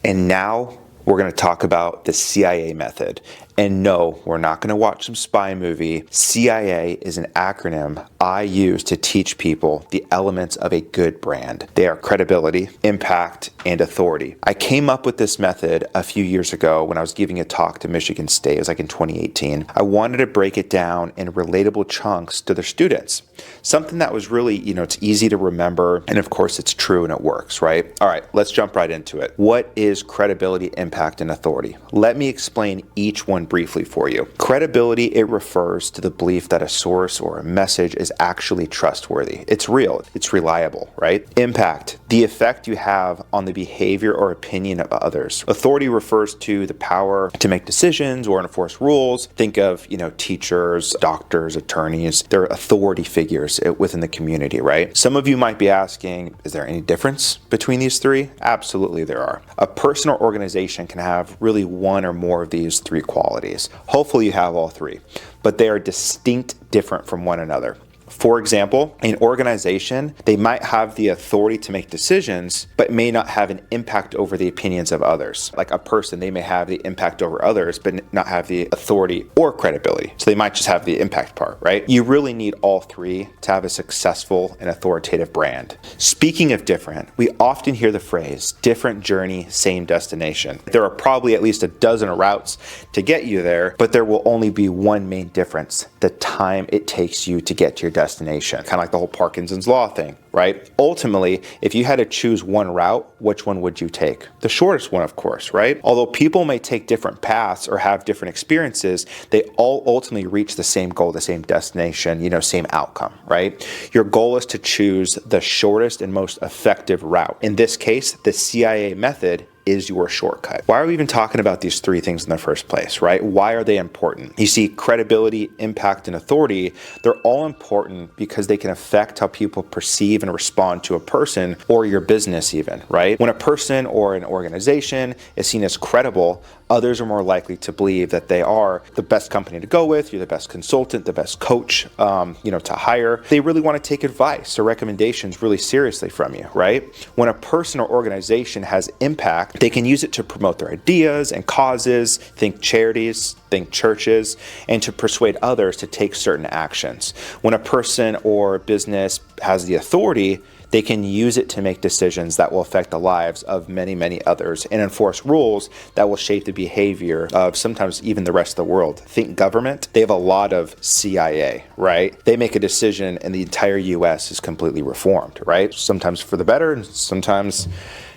And now we're going to talk about the CIA method. And no, we're not going to watch some spy movie. CIA is an acronym I use to teach people the elements of a good brand. They are credibility, impact, and authority. I came up with this method a few years ago when I was giving a talk to Michigan State. It was like in 2018. I wanted to break it down in relatable chunks to their students. Something that was really, it's easy to remember. And of course, it's true and it works, right? All right, let's jump right into it. What is credibility, impact, and authority? Let me explain each one briefly for you. Credibility, it refers to the belief that a source or a message is actually trustworthy. It's real, it's reliable, right? Impact, the effect you have on the behavior or opinion of others. Authority refers to the power to make decisions or enforce rules. Think of, teachers, doctors, attorneys. They're authority figures within the community, right? Some of you might be asking, is there any difference between these three? Absolutely there are. A person or organization can have really one or more of these three qualities. Hopefully you have all three, but they are distinct, different from one another. For example, an organization, they might have the authority to make decisions, but may not have an impact over the opinions of others. Like a person, they may have the impact over others, but not have the authority or credibility. So they might just have the impact part, right? You really need all three to have a successful and authoritative brand. Speaking of different, we often hear the phrase, different journey, same destination. There are probably at least a dozen routes to get you there, but there will only be one main difference, the time it takes you to get to your destination. Kind of like the whole Parkinson's law thing, right? Ultimately, if you had to choose one route, which one would you take? The shortest one, of course, right? Although people may take different paths or have different experiences, they all ultimately reach the same goal, the same destination, same outcome, right? Your goal is to choose the shortest and most effective route. In this case, the CIA method is your shortcut. Why are we even talking about these three things in the first place, right? Why are they important? You see, credibility, impact, and authority, they're all important because they can affect how people perceive and respond to a person or your business even, right? When a person or an organization is seen as credible, others are more likely to believe that they are the best company to go with, you're the best consultant, the best coach, to hire. They really want to take advice or recommendations really seriously from you, right? When a person or organization has impact, they can use it to promote their ideas and causes, think charities, think churches, and to persuade others to take certain actions. When a person or business has the authority, they can use it to make decisions that will affect the lives of many, many others and enforce rules that will shape the behavior of sometimes even the rest of the world. Think government. They have a lot of CIA, right? They make a decision and the entire US is completely reformed, right? Sometimes for the better and sometimes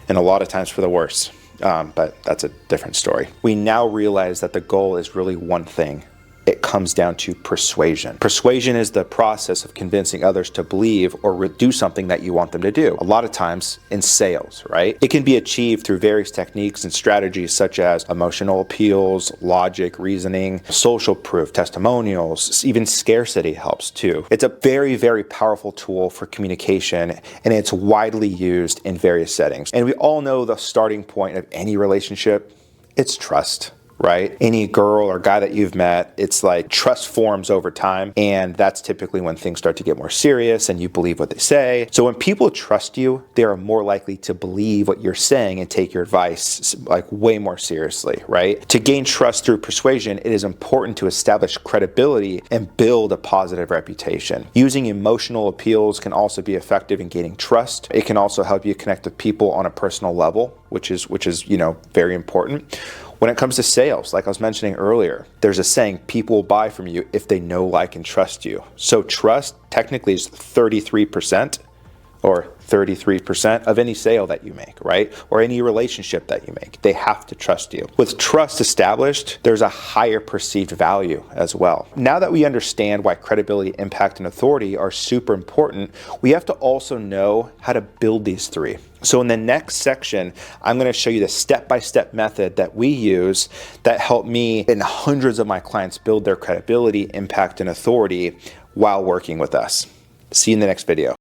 and a lot of times for the worse. But that's a different story. We now realize that the goal is really one thing. It comes down to persuasion. Persuasion is the process of convincing others to believe or do something that you want them to do. A lot of times in sales, right? It can be achieved through various techniques and strategies such as emotional appeals, logic, reasoning, social proof, testimonials, even scarcity helps too. It's a very, very powerful tool for communication and it's widely used in various settings. And we all know the starting point of any relationship, it's trust. Right? Any girl or guy that you've met, it's like trust forms over time. And that's typically when things start to get more serious and you believe what they say. So when people trust you, they are more likely to believe what you're saying and take your advice like way more seriously, right? To gain trust through persuasion, it is important to establish credibility and build a positive reputation. Using emotional appeals can also be effective in gaining trust. It can also help you connect with people on a personal level, which is very important. When it comes to sales, like I was mentioning earlier, there's a saying, people will buy from you if they know, like, and trust you. So trust technically is 33% or 33% of any sale that you make, right? Or any relationship that you make. They have to trust you. With trust established, there's a higher perceived value as well. Now that we understand why credibility, impact, and authority are super important, we have to also know how to build these three. So in the next section, I'm going to show you the step-by-step method that we use that helped me and hundreds of my clients build their credibility, impact, and authority while working with us. See you in the next video.